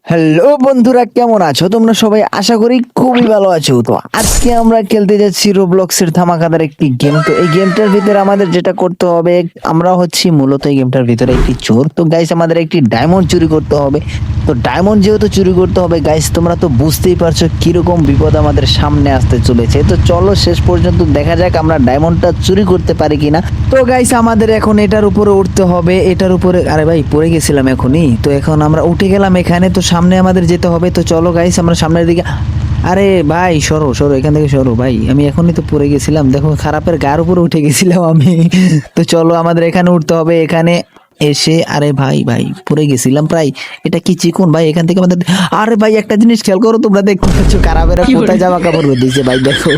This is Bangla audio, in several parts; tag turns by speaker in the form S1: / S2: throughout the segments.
S1: হ্যালো বন্ধুরা, কেমন আছো তোমরা সবাই? আশা করি খুবই ভালো আছো। তো আজকে আমরা খেলতে যাচ্ছি রোবলক্সের ধামাকাদার একটি গেম। তো এই গেমটার ভিতরে আমাদের যেটা করতে হবে, আমরা হচ্ছি মূলত এই গেমটার ভিতরে একটি চোর। তো গাইস, আমাদের একটি ডায়মন্ড চুরি করতে হবে। তো ডায়মন্ড যেহেতু চুরি করতে হবে গাইস, তোমরা তো বুঝতেই পারছো কিরকম বিপদ আমাদের সামনে আসতে চলেছে। তো চলো শেষ পর্যন্ত দেখা যাক আমরা ডায়মন্ডটা চুরি করতে পারি কিনা। তো গাইস, আমাদের এখন এটার উপরে উঠতে হবে। এটার উপরে, আরে ভাই পড়ে গেছিলাম এখনই। তো এখন আমরা উঠে গেলাম এখানে। তো সামনে আমাদের যেতে হবে। তো চলো গাইস, আমরা সামনের দিকে। আরে ভাই সরো সরো, এখান থেকে সরো ভাই। আমি এখনই তো পড়ে গেছিলাম, দেখো খারাপের গায়ের উপরে উঠে গেছিলাম আমি। তো চলো আমাদের এখানে উঠতে হবে। এখানে এসে, আরে ভাই ভাই পড়ে গেছিলাম প্রায়। এটা কি চিকন ভাই? এখান থেকে আমাদের, আরে ভাই একটা জিনিস খেয়াল করো, তোমরা দেখতে পাচ্ছ কারাবেরা কোথায় জামা কাপড় রোদ দিয়েছে ভাই, দেখো।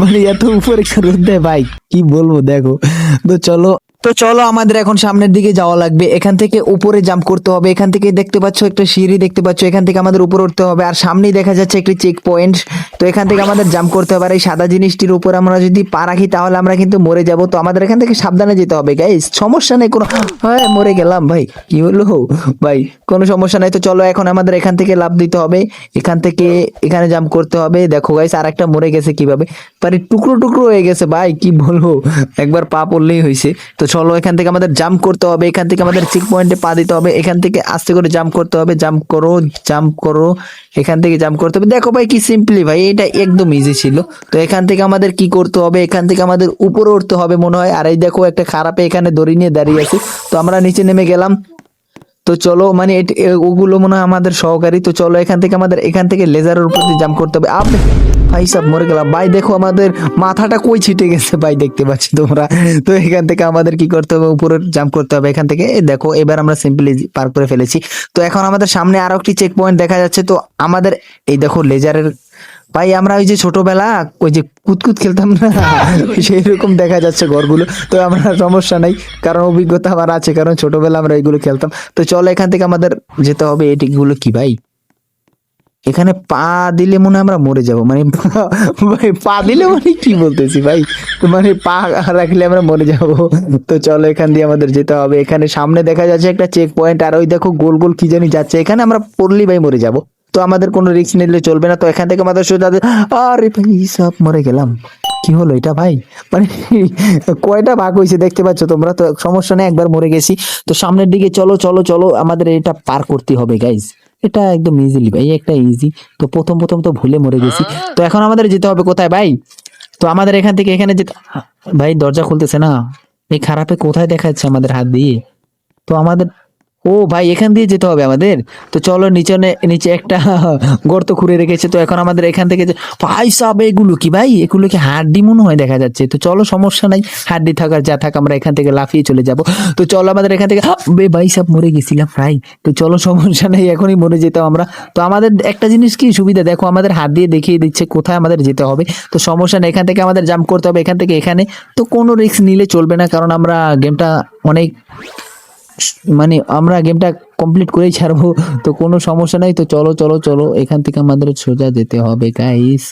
S1: মানে এত উপরে রোদ দেয় ভাই, কি বলবো দেখো। তো চলো আমাদের এখন সামনের দিকে যাওয়া লাগবে। এখান থেকে উপরে জাম্প করতে হবে। এখান থেকে দেখতে পাচ্ছ একটা সিঁড়ি, দেখতে পাচ্ছ, এখান থেকে আমাদের উপরে উঠতে হবে। আর সামনেই দেখা যাচ্ছে একটি চেক পয়েন্ট। তো এখান থেকে আমাদের জাম্প করতে হবে। আর এই সাদা জিনিসটির উপর আমরা যদি পা রাখি তাহলে আমরা কিন্তু মরে যাব। তো আমাদের এখান থেকে সাবধানে যেতে হবে গাইস, সমস্যা নেই কোনো। হ্যাঁ মরে গেলাম ভাই, কি হলো ভাই? কোনো সমস্যা নাই। তো চলো এখন আমাদের এখান থেকে লাফ দিতে হবে। এখান থেকে এখানে জাম্প করতে হবে। দেখো গাইস, আর একটা মরে গেছে কিভাবে, পারি টুকরো টুকরো হয়ে গেছে ভাই, কি বলবো, একবার পা পড়লেই হয়েছে। তো চলো এখান থেকে আমাদের জাম্প করতে হবে। এখান থেকে আমাদের চেক পয়েন্টে পা দিতে হবে। এখান থেকে আস্তে করে জাম্প করতে হবে। জাম্প করো, জাম্প করো, এখান থেকে জাম্প করতে হবে। দেখো ভাই কি সিম্পলি ভাই, এটা একদম ইজি ছিল। তো এখান থেকে আমাদের কি করতে হবে, এখান থেকে আমাদের উপরে উঠতে হবে মনে হয়। আর এই দেখো একটা খারাপে এখানে দড়ি নিয়ে দাঁড়িয়ে আছে। তো আমরা নিচে নেমে গেলাম। তো চলো মানে ওগুলো মনে হয় আমাদের সহকারী। তো চলো এখান থেকে আমাদের এখান থেকে লেজারের উপর দিয়ে জাম্প করতে হবে। আপনি ভাই সব মরে গেলাম ভাই, দেখো আমাদের মাথাটা কই ছিটে গেছে ভাই, দেখতে পাচ্ছি তোমরা। তো এখান থেকে আমাদের কি করতে হবে, উপরে জাম্প করতে হবে। এখান থেকে এই দেখো এবার আমরা সিম্পলি পার করে ফেলেছি। তো এখন আমাদের সামনে আরো একটি চেক পয়েন্ট দেখা যাচ্ছে। তো আমাদের এই দেখো লেজারের, ভাই আমরা ওই যে ছোটবেলা ওই যে কুতকুত খেলতাম না, সেই রকম দেখা যাচ্ছে ঘরগুলো। তো আমরা সমস্যা নাই, কারণ অভিজ্ঞতা আমার আছে, কারণ ছোটবেলা আমরা এইগুলো খেলতাম। তো চলো এখান থেকে আমাদের যেতে হবে। এটিগুলো কি ভাই, এখানে পা দিলে মনে হয় আমরা মরে যাব, মানে ভাই পা দিলে মানে কি বলতেছি ভাই, মানে পা রাখলে আমরা মরে যাব। তো চলো এখান দিয়ে আমাদের যেতে হবে। এখানে সামনে দেখা যাচ্ছে একটা চেক পয়েন্ট, আর ওই দেখো গোল গোল কি জানি যাচ্ছে, এখানে আমরা পড়লেই ভাই মরে যাব। তো আমাদের কোনো রিস্ক নিলে চলবে না। তো এখান থেকে আমাদের সোজা, আরে ভাই সব মরে গেলাম, কি হলো এটা ভাই? মানে কয়টা ভাগ হয়েছে দেখতে পাচ্ছ তোমরা? তো সমস্যা নেই, একবার মরে গেছি। তো সামনের দিকে চলো চলো চলো, আমাদের এটা পার করতে হবে গাইজ। এটা একদম ইজিলি ভাই, একটা ইজি। তো প্রথম প্রথম তো ভুলে মরে গেছি। তো এখন আমাদের যেতে হবে কোথায় ভাই? তো আমাদের এখান থেকে এখানে যেতে, ভাই দরজা খুলতেছে না, এই খারাপে কোথায় দেখা যাচ্ছে আমাদের হাত দিয়ে। তো আমাদের, ও ভাই এখান দিয়ে যেতে হবে আমাদের। তো চলো নিচে নিচে একটা গর্ত খুঁড়ে রেখেছে। তো এখন আমাদের এখান থেকে ভাই সাব, এগুলো কি ভাই? এগুলো কি হাড্ডি মনে হয় দেখা যাচ্ছে। তো চলো সমস্যা নাই, হাড্ডি থাকার যা থাক, আমরা এখান থেকে লাফিয়ে চলে যাব। তো চলো আমাদের এখান থেকে, বে ভাই সাব মরে গেছিলাম ভাই। তো চলো সমস্যা নেই, এখনই মরে যেতাম আমরা। তো আমাদের একটা জিনিস কি সুবিধা, দেখো আমাদের হাত দিয়ে দেখিয়ে দিচ্ছে কোথায় আমাদের যেতে হবে। তো সমস্যা নেই, এখান থেকে আমাদের জাম্প করতে হবে, এখান থেকে এখানে। তো কোনো রিস্ক নিলে চলবে না, কারণ আমরা গেমটা অনেক, মানে আমরা গেমটা কমপ্লিট করেই ছাড়বো। তো কোনো সমস্যা নাই। তো চলো চলো চলো, এখান থেকে আমাদের সোজা যেতে হবে গাইস।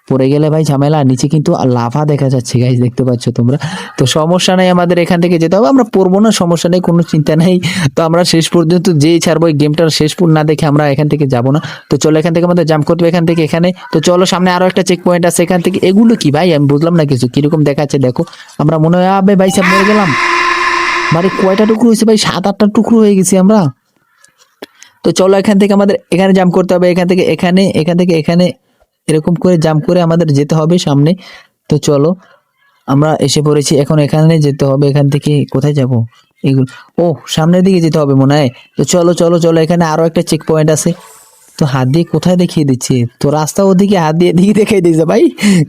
S1: পড়ে গেলে ভাই ঝামেলা, নিচে কিন্তু লাভা দেখা যাচ্ছে গাইস, দেখতে পাচ্ছ তোমরা। তো সমস্যা নাই, আমাদের এখান থেকে যেতে হবে। আমরা পড়বো না, সমস্যা নেই, কোনো চিন্তা নেই। তো আমরা শেষ পর্যন্ত যেই ছাড়বো, এই গেমটার শেষ না দেখে আমরা এখান থেকে যাব না। তো চলো এখান থেকে আমাদের জাম্প করতে হবে, এখান থেকে এখানে। তো চলো সামনে আরো একটা চেক পয়েন্ট আছে। এখান থেকে এগুলো কি ভাই, আমি বুঝলাম না কিছু, কিরকম দেখাচ্ছে দেখো। আমরা মনে হয় আবে ভাই সব মরে গেলাম। মানে কয়টা টুকরো হয়েছে ভাই? 7-8টা টুকরো হয়ে গেছি আমরা। তো চলো এখান থেকে আমাদের এখানে জাম্প করতে হবে, এখান থেকে এখানে, এখান থেকে এখানে, এরকম করে জাম্প করে আমাদের যেতে হবে সামনে। তো চলো আমরা এসে পড়েছি, এখন এখানে যেতে হবে। এখান থেকে কোথায় যাব এগুলো? ও সামনের দিকে যেতে হবে মনে হয়। তো চলো চলো চলো, এখানে আরো একটা চেক পয়েন্ট আছে। তো হাত দিয়ে কোথায় দেখিয়ে দিচ্ছে? তো রাস্তা ওদিকে হাত দিয়ে দিকে দেখিয়ে দিয়েছে ভাই,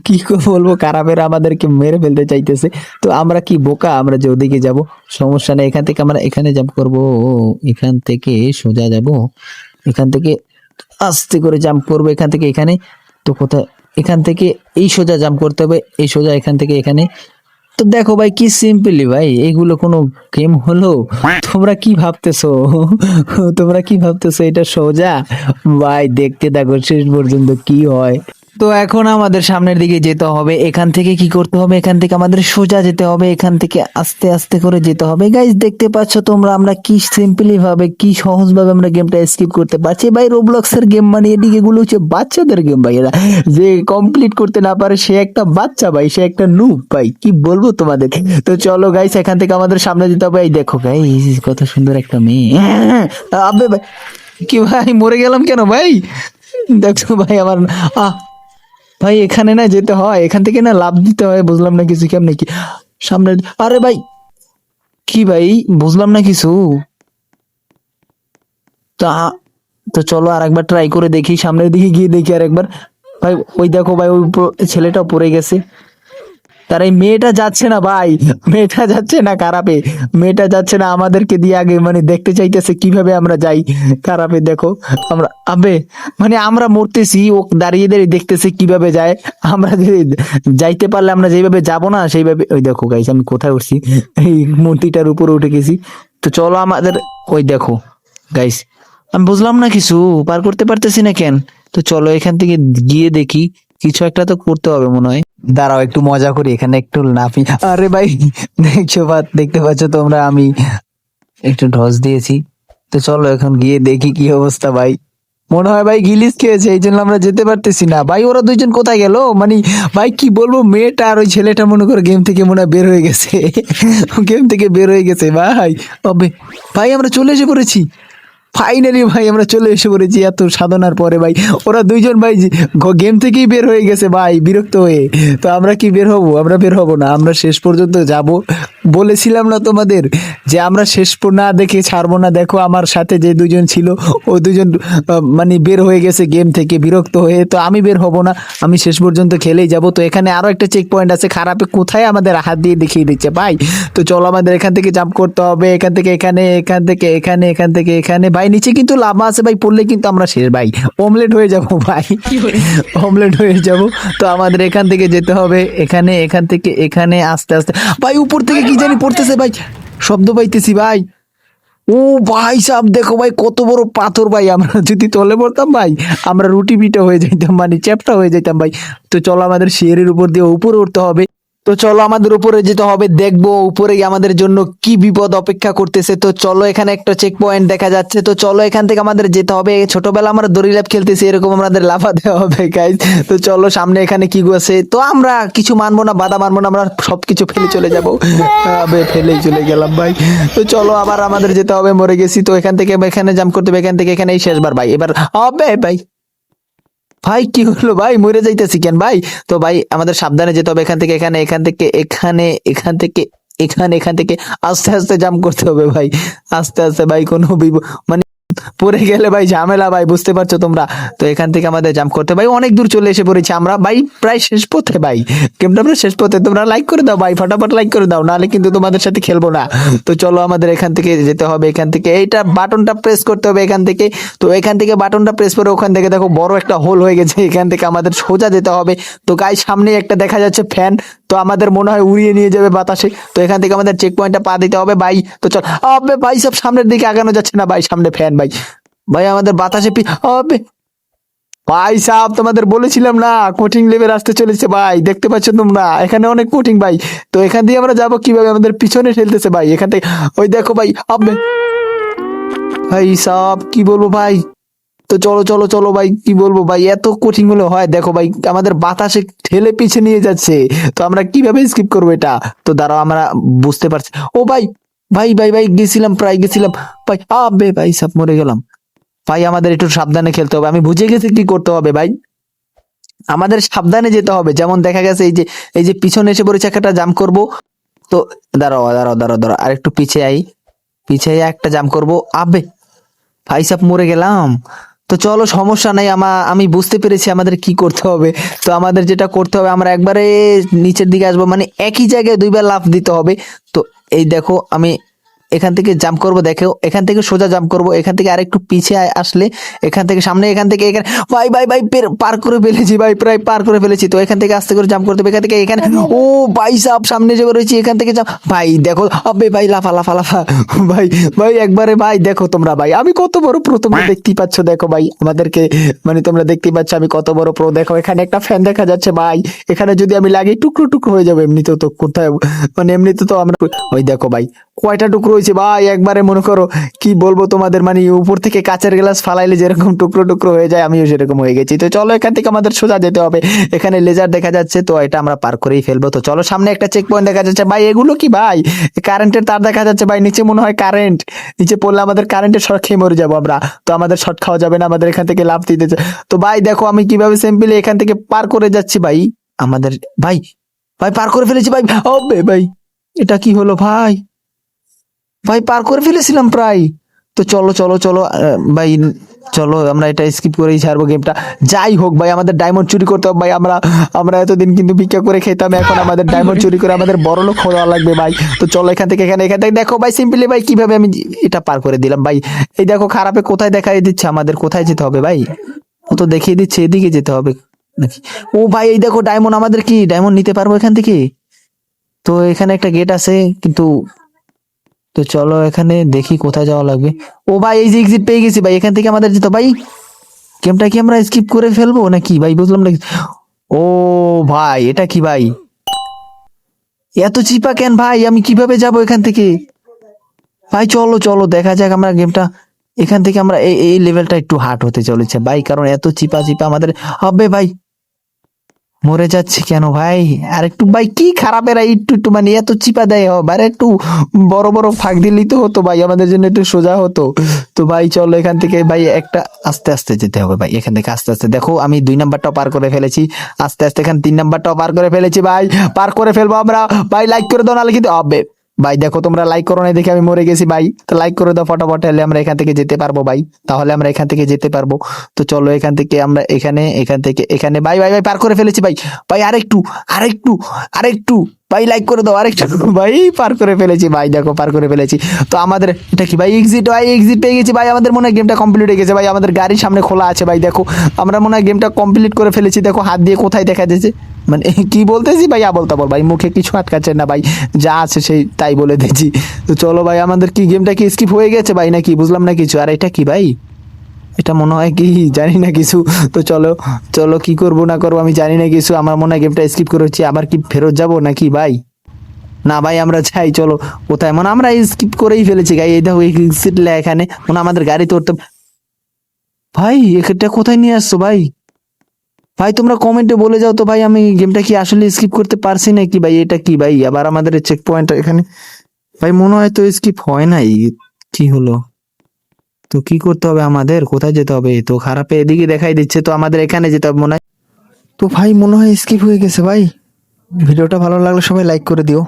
S1: কি করে বলবো, কারাবেরা আমাদেরকে মেরে ফেলতে চাইতেছে। তো আমরা কি বোকা, আমরা যে ওদিকে যাব? সমস্যা নেই, এখান থেকে আমরা এখানে জাম্প করব। ও এখান থেকে সোজা যাব, এখান থেকে আস্তে করে জাম্প করবো, এখান থেকে এখানে। তো কোথায়, এখান থেকে এই সোজা জাম্প করতে হবে, এই সোজা এখান থেকে এখানে। তো দেখো ভাই কি সিম্পলি ভাই, এইগুলো কোনো গেম হলো? তোমরা কি ভাবতেছো? তোমরা কি ভাবতেছো এটা সোজা? ভাই দেখতে দেখো শেষ পর্যন্ত কি হয়। তো এখন আমাদের সামনের দিকে যেতে হবে, এখান থেকে কি করতে হবে, এখান থেকে আমাদের সোজা যেতে হবে, এখান থেকে আস্তে আস্তে করে যেতে হবে। গাইজ দেখতে পাচ্ছ তোমরা আমরা কি সিম্পলি ভাবে কি সহজ ভাবে আমরা গেমটা স্কিপ করতে পারছি ভাই। রোবলক্স এর গেম মানে এদিকে এগুলো হচ্ছে বাচ্চাদের গেম ভাই, এরা যে কমপ্লিট করতে না পারে সে একটা বাচ্চা ভাই, সে একটা নুব ভাই, কি বলবো তোমাদের। তো চলো গাইস এখান থেকে আমাদের সামনে যেতে হবে। এই দেখো গাইস কত সুন্দর একটা মেয়ে, আবে ভাই কি ভাই মরে গেলাম কেন ভাই, দেখছো ভাই আমার আহ ভাই এখানে না যেতে হয়, এখান থেকে না লাভ দিতে হয়, বুঝলাম না কিছু কেমনে কি সামনে। আরে ভাই কি ভাই বুঝলাম না কিছু। তো তো চলো আর একবার ট্রাই করে দেখি, সামনের দিকে গিয়ে দেখি আর একবার। ভাই ওই দেখো ভাই ওই ছেলেটা পড়ে গেছে, তার এই মেয়েটা যাচ্ছে না ভাই, মেয়েটা যাচ্ছে না খারাপে, মেয়েটা যাচ্ছে না আমাদেরকে দিয়ে আগে মানে দেখতে চাইতেছে কিভাবে আমরা যাই খারাপে। দেখো আমরা আবে মানে আমরা মরতেছি, ও দাঁড়িয়ে দাঁড়িয়ে দেখতেছে কিভাবে যায়। আমরা যদি যাইতে পারলে আমরা যেভাবে যাব না সেইভাবে। ওই দেখো গাইস আমি কোথায় উঠছি, এই মূর্তিটার উপরে উঠে গেছি। তো চলো আমাদের ওই দেখো গাইস আমি বুঝলাম না কিছু, পার করতে পারতেছি না কেন। তো চলো এখান থেকে গিয়ে দেখি, কিছু একটা তো করতে হবে মনে হয়। দাঁড়াও একটু মজা করি, এখানে একটু লাফি। আরে ভাই দেখতে পাচ্ছ তোমরা আমি একটু ঢস দিয়েছি। তো চলো এখন গিয়ে দেখি কি অবস্থা ভাই। মনে হয় ভাই গিলিস খেয়েছে এই জন্য আমরা যেতে পারতেছি না ভাই। ওরা দুইজন কোথায় গেল মানে ভাই কি বলবো, মেয়েটা আর ওই ছেলেটা মনে করে গেম থেকে মনে হয় বের হয়ে গেছে, গেম থেকে বের হয়ে গেছে ভাই। তবে ভাই আমরা চলে এসে পড়েছি, ফাইনালি ভাই আমরা চলে এসে পড়েছি এত সাধনার পরে ভাই। ওরা দুইজন ভাই গেম থেকেই বের হয়ে গেছে ভাই বিরক্ত হয়ে। তো আমরা কি বের হব, আমরা বের হব না, আমরা শেষ পর্যন্ত যাব। বলেছিলাম না তোমাদের যে আমরা না দেখে ছাড়বো না। দেখো আমার সাথে যে দুজন ছিল ও দুজন মানে বের হয়ে গেছে গেম থেকে বিরক্ত হয়ে। তো আমি বের হব না, আমি শেষ পর্যন্ত খেলেই যাব। তো এখানে আরো একটা চেক পয়েন্ট আছে, খারাপে কোথায় আমাদের হাত দিয়ে দেখিয়ে দিচ্ছে ভাই। তো চলো আমাদের এখান থেকে জাম্প করতে হবে, এখান থেকে এখানে, এখান থেকে এখানে, এখান থেকে এখানে। ভাই নিচে কিন্তু লাভা আছে ভাই, পড়লে কিন্তু আমরা শেষ ভাই, অমলেট হয়ে যাব ভাই, অমলেট হয়ে যাব। তো আমাদের এখান থেকে যেতে হবে এখানে, এখান থেকে এখানে আস্তে আস্তে। ভাই উপর থেকে কি জানি পড়তেছে ভাই, শব্দ পাইতেছি ভাই। ও ভাই সাহেব দেখো ভাই কত বড় পাথর ভাই, আমরা যদি তলে পড়তাম ভাই আমরা রুটি পিঠা হয়ে যাইতাম, মানে চ্যাপটা হয়ে যাইতাম ভাই। তো চলো আমাদের শেয়ারের উপর দিয়ে উপরে উঠতে হবে। তো চলো আমাদের উপরে যেতে হবে, দেখবো উপরে আমাদের জন্য কি বিপদ অপেক্ষা করতেছে। তো চলো এখানে একটা চেক পয়েন্ট দেখা যাচ্ছে, তো চলো এখান থেকে আমাদের যেতে হবে। ছোটবেলা আমরা দড়ি লাফ খেলতেছি, এরকম আমাদের লাফাতে হবে গাইজ। তো চলো সামনে এখানে কি আছে, তো আমরা কিছু মানবো না, বাধা মানবো না, আমরা সবকিছু ফেলে চলে যাবো। আবে ফেলেই চলে গেলাম ভাই। তো চলো আবার আমাদের যেতে হবে, মরে গেছি। তো এখান থেকে এখানে জাম্প করতে হবে, এখান থেকে এখানে, এই শেষবার ভাই এবার। আবে ভাই ভাই কি হলো ভাই, মরে যাইতেছি কেন ভাই। তো ভাই আমাদের সাবধানে যেতে হবে, এখান থেকে এখানে, এখান থেকে এখানে, এখান থেকে এখানে, এখান থেকে আস্তে আস্তে জাম্প করতে হবে ভাই, আস্তে আস্তে ভাই। কোনো মানে পড়ে গেলে ভাই ঝামেলা ভাই, বুঝতে পারছো তোমরা। তো এখান থেকে আমাদের জাম্প করতে ভাই, অনেক দূর চলে এসে পড়েছি আমরা ভাই, প্রায় শেষ পথে ভাই, গেমটা আমরা শেষ পথে। তোমরা লাইক করে দাও ভাই, ফটাফট লাইক করে দাও, নাহলে কিন্তু তোমাদের সাথে খেলবো না। তো চলো আমাদের এখান থেকে যেতে হবে, এখান থেকে এইটা বাটনটা প্রেস করতে হবে এখান থেকে। তো এখান থেকে বাটনটা প্রেস করে ওখান থেকে দেখো বড় একটা হোল হয়ে গেছে, এখান থেকে আমাদের সোজা যেতে হবে। তো গাই সামনে একটা দেখা যাচ্ছে ফ্যান, তো আমাদের মনে হয় উড়িয়ে নিয়ে যাবে বাতাসে। তো এখান থেকে আমাদের চেক পয়েন্টটা পা দিতে হবে ভাই। তো চল আবে ভাই সব সামনের দিকে আগানো যাচ্ছে না ভাই, সামনে ফ্যান ভাই, ভাই আমাদের বাতাসে আবে ভাই সাহেব তোমাদের বলেছিলাম না কোচিং লেভেল আসতে চলেছে ভাই, দেখতে পাচ্ছ তোমরা এখানে অনেক কোচিং ভাই। তো এখান দিয়ে আমরা যাবো কিভাবে, আমাদের পিছনে ঠেলতেছে ভাই এখান থেকে। ওই দেখো ভাই আবে ভাই সাহেব কি বলবো ভাই। তো চলো চলো চলো ভাই, কি বলবো ভাই, এত কঠিন হলে হয়। দেখো ভাই আমাদের বাতাসে ঠেলে পিছে নিয়ে যাচ্ছে, তো আমরা কিভাবে স্কিপ করবো এটা। তো দাঁড়াও আমরা বুঝতে পারছি। ও ভাই ভাই ভাই ভাই গেছিলাম, প্রায় গেছিলাম ভাই। আবে ভাই সব মরে গেলাম ভাই, আমাদের একটু সাবধানে খেলতে হবে। আমি বুঝে গেছি কি করতে হবে ভাই, আমাদের সাবধানে যেতে হবে। যেমন দেখা গেছে এই যে পিছনে এসে পড়েছে, একটা জাম্প করব। তো দাঁড়াও দাঁড়াও দাঁড়াও দাঁড়াও, আর একটু পিছে আই, পিছে আই একটা জাম্প করব। আবে ভাই সাব মরে গেলাম। তো চলো সমস্যা নাই, আমি বুঝতে পেরেছি আমাদের কি করতে হবে। তো আমাদের যেটা করতে হবে, আমরা একবারে নিচের দিকে আসবো, মানে একই জায়গায় দুইবার লাফ দিতে হবে। তো এই দেখো আমি এখান থেকে জাম্প করব, দেখো এখান থেকে সোজা জাম্প করব, এখান থেকে আরেকটু পিছিয়ে আসলে এখান থেকে সামনে, এখান থেকে এখানে, ভাই ভাই ভাই পার করে ফেলেছি ভাই, প্রায় পার করে ফেলেছি। তো এখান থেকে আস্তে করে জাম্প করতে হবে, এখান থেকে এখানে, ও ভাই সাহেব সামনে যে রয়েছে এখান থেকে জাম্প, ভাই দেখো আবে ভাই লাফা লাফা লাফা, ভাই ভাই একবারে ভাই দেখো তোমরা ভাই আমি কত বড় প্রো, তোমরা দেখতেই পাচ্ছ, দেখো ভাই আমাদেরকে, মানে তোমরা দেখতেই পাচ্ছ আমি কত বড় প্রো। দেখো এখানে একটা ফ্যান দেখা যাচ্ছে ভাই, এখানে যদি আমি লাগি টুকরো টুকরো হয়ে যাবে, এমনিতেও তো কোথায়, মানে এমনিতে তো আমরা, ওই দেখো ভাই কয়টা টুকরো হয়েছে ভাই, একবারে মনে করো কি বলবো তোমাদের, মানে উপর থেকে কাঁচের গ্লাস ফালাইলে যেরকম টুকরো টুকরো হয়ে যায় আমিও সেরকম হয়ে গেছি। তো চলো এখান থেকে আমাদের সোজা যেতে হবে, এখানে লেজার দেখা যাচ্ছে, তো এটা আমরা পার করেই ফেলবো। তো চলো সামনে একটা চেক পয়েন্ট দেখা যাচ্ছে ভাই, এগুলো কি ভাই, কারেন্টের তার দেখা যাচ্ছে ভাই, নিচে মনে হয় কারেন্ট, নিচে পড়লে আমাদের কারেন্টের শর্ট খেয়ে মরে যাবো আমরা, তো আমাদের শর্ট খাওয়া যাবে না, আমাদের এখান থেকে লাভ দিতে। তো ভাই দেখো আমি কিভাবে সিম্পলি এখান থেকে পার করে যাচ্ছি ভাই, আমাদের ভাই ভাই পার করে ফেলেছি ভাই, ওবে ভাই এটা কি হলো ভাই, ভাই পার করে ফেলেছিলাম প্রায়। তো চলো চলো চলো ভাই চলো আমরা এটা স্কিপ করেই ছাড়বো গেমটা। যাই হোক ভাই আমাদের ডায়মন্ড চুরি করতে হবে ভাই, আমরা আমরা এতদিন কিন্তু ভিক্ষা করে খেতাম, এখন আমাদের ডায়মন্ড চুরি করে আমাদের বড় লোক হওয়া লাগবে ভাই। তো চলো এখান থেকে এখানে, এখান থেকে দেখো ভাই সিম্পলি ভাই কিভাবে আমি এটা পার করে দিলাম ভাই। এই দেখো খারাপে কোথায় দেখাই দিচ্ছে, আমাদের কোথায় যেতে হবে ভাই, ও তো দেখিয়ে দিচ্ছে এদিকে যেতে হবে নাকি। ও ভাই এই দেখো ডায়মন্ড, আমাদের কি ডায়মন্ড নিতে পারবো এখান থেকে? তো এখানে একটা গেট আছে কিন্তু, তো চলো এখানে দেখি কোথায় যাওয়া লাগবে। ও ভাই এই যে এক্সিট পেয়ে গেছি ভাই, এখান থেকে আমাদের যেতে ভাই, গেমটা কি আমরা স্কিপ করে ফেলবো নাকি ভাই, বুঝলাম না। ও ভাই এটা কি ভাই, এত চিপা কেন ভাই, আমি কিভাবে যাব এখান থেকে? ভাই চলো চলো দেখা যাক আমরা গেমটা, এখান থেকে আমরা এই এই লেভেলটা একটু হার্ড হতে চলেছে ভাই, কারণ এত চিপা চিপা আমাদের হবে ভাই। মরে যাচ্ছি কেন ভাই, আর একটু ভাই কি খারাপের একটু একটু মানে এত চিপা দেয় ভাই, একটু বড় বড় ফাঁক দিলেই তো হতো ভাই, আমাদের জন্য একটু সোজা হতো। তো ভাই চলো এখান থেকে ভাই একটা আস্তে আস্তে যেতে হবে ভাই, এখান থেকে আস্তে আস্তে, দেখো আমি 2 নাম্বারটাও পার করে ফেলেছি, আস্তে আস্তে এখানে 3 নাম্বারটাও পার করে ফেলেছি ভাই, পার করে ফেলবো আমরা ভাই, লাইক করে দাও নাহলে কিন্তু হবে ভাই, দেখো তোমরা লাইক করো না দেখে আমি মরে গেছি ভাই, তো লাইক করে দাও ফটাফট, হলে আমরা এখান থেকে যেতে পারবো ভাই, তাহলে আমরা এখান থেকে যেতে পারবো। তো চলো এখান থেকে আমরা এখানে, এখান থেকে এখানে, ভাই ভাই ভাই পার করে ফেলেছি ভাই, ভাই আরেকটু আরেকটু আরেকটু ভাই লাইক করে দাও আরেকটু, ভাই পার করে ফেলেছি ভাই, দেখো পার করে ফেলেছি। তো আমাদের এটা কি ভাই, এক্সিট ভাই, এক্সিট পেয়ে গেছি ভাই, আমাদের মনে হয় গেমটা কমপ্লিট হয়ে গেছে ভাই, আমাদের গাড়ির সামনে খোলা আছে ভাই, দেখো আমরা মনে হয় গেমটা কমপ্লিট করে ফেলেছি, দেখো হাত দিয়ে কোথায় দেখা যাচ্ছে, মানে কি বলতেছি ভাই আবল তাবল ভাই, মুখে কিছু আটকাচ্ছে না ভাই, যা আছে সেই তাই বলে দিচ্ছি। তো চলো ভাই আমাদের কি গেমটা কি স্কিপ হয়ে গেছে ভাই নাকি, বুঝলাম না কিছু। আর এটা কি ভাই, এটা মনে হয় কি জানি না কিছু। তো চলো চলো কি করব না করবো আমি জানি না কিছু, আমার মনে হয় গেমটা স্কিপ করে হচ্ছে, আবার কি ফেরত যাব নাকি ভাই? না ভাই আমরা যাই চলো, কোথায় মানে আমরা স্কিপ করেই ফেলেছি গাই, এই দেখো এক্সিট এখানে মানে আমাদের গাড়ি তো উঠতে, ভাই এটা কোথায় নিয়ে আসছো ভাই? ভাই তোমরা কমেন্টে বলে যাও তো ভাই, আমি গেমটা কি আসলে স্কিপ করতে পারছি নাকি ভাই, এটা কি ভাই আবার আমাদের চেক পয়েন্ট এখানে, ভাই মনে হয় তো স্কিপ হয় নাই, কি হলো? তো কি করতে হবে আমাদের, কোথায় যেতে হবে? তো খারাপে এদিকে দেখাই দিচ্ছে, তো আমাদের এখানে যেতে হবে মনে হয়। তো ভাই মনে হয় স্কিপ হয়ে গেছে ভাই, ভিডিওটা ভালো লাগলে সবাই লাইক করে দিও।